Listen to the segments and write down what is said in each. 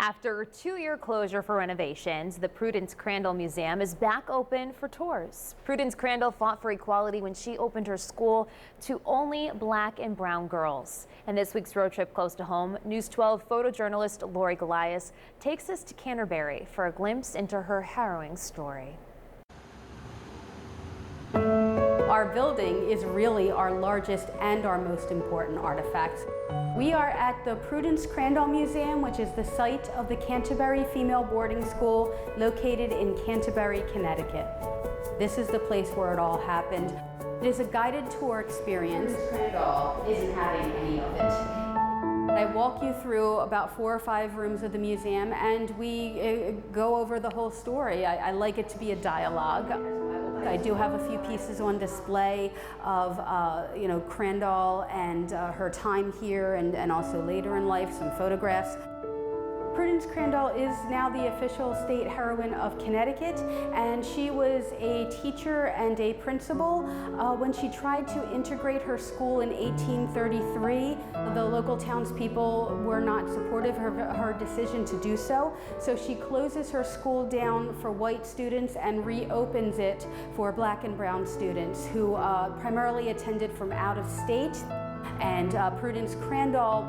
After a 2-year closure for renovations, the Prudence Crandall Museum is back open for tours. Prudence Crandall fought for equality when she opened her school to only black and brown girls. And this week's road trip close to home, News 12 photojournalist Lori Golias takes us to Canterbury for a glimpse into her harrowing story. Our building is really our largest and our most important artifact. We are at the Prudence Crandall Museum, which is the site of the Canterbury Female Boarding School located in Canterbury, Connecticut. This is the place where it all happened. It is a guided tour experience. Prudence Crandall isn't having any of it. I walk you through about 4 or 5 rooms of the museum and we go over the whole story. I like it to be a dialogue. I do have a few pieces on display of Crandall and her time here and also later in life, some photographs. Prudence Crandall is now the official state heroine of Connecticut, and she was a teacher and a principal when she tried to integrate her school in 1833. The local townspeople were not supportive of her decision to do so, so she closes her school down for white students and reopens it for black and brown students who primarily attended from out of state. And Prudence Crandall,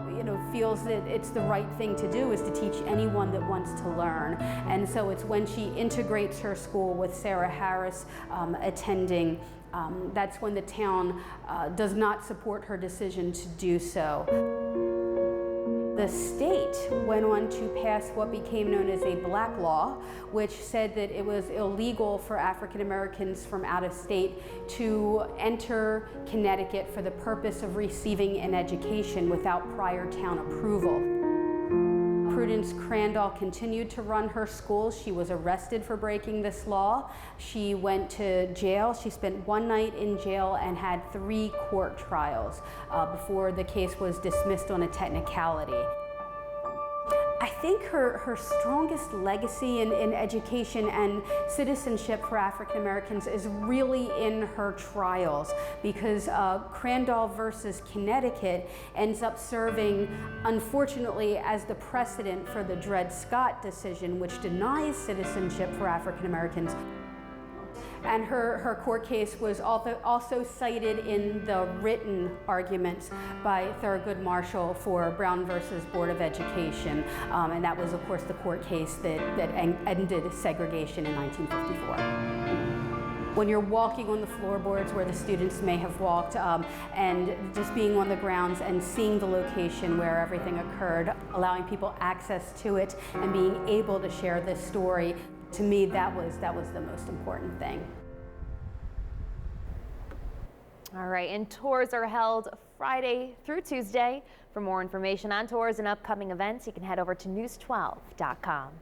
feels that it's the right thing to do is to teach anyone that wants to learn. And so it's when she integrates her school with Sarah Harris attending, that's when the town does not support her decision to do so. The state went on to pass what became known as a black law, which said that it was illegal for African Americans from out of state to enter Connecticut for the purpose of receiving an education without prior town approval. Prudence Crandall continued to run her school. She was arrested for breaking this law. She went to jail. She spent 1 night in jail and had 3 court trials before the case was dismissed on a technicality. I think her strongest legacy in education and citizenship for African Americans is really in her trials, because Crandall versus Connecticut ends up serving, unfortunately, as the precedent for the Dred Scott decision, which denies citizenship for African Americans. And her court case was also cited in the written arguments by Thurgood Marshall for Brown versus Board of Education. And that was, of course, the court case that ended segregation in 1954. When you're walking on the floorboards where the students may have walked and just being on the grounds and seeing the location where everything occurred, allowing people access to it and being able to share this story, to me, that was the most important thing. All right, and tours are held Friday through Tuesday. For more information on tours and upcoming events, you can head over to news12.com.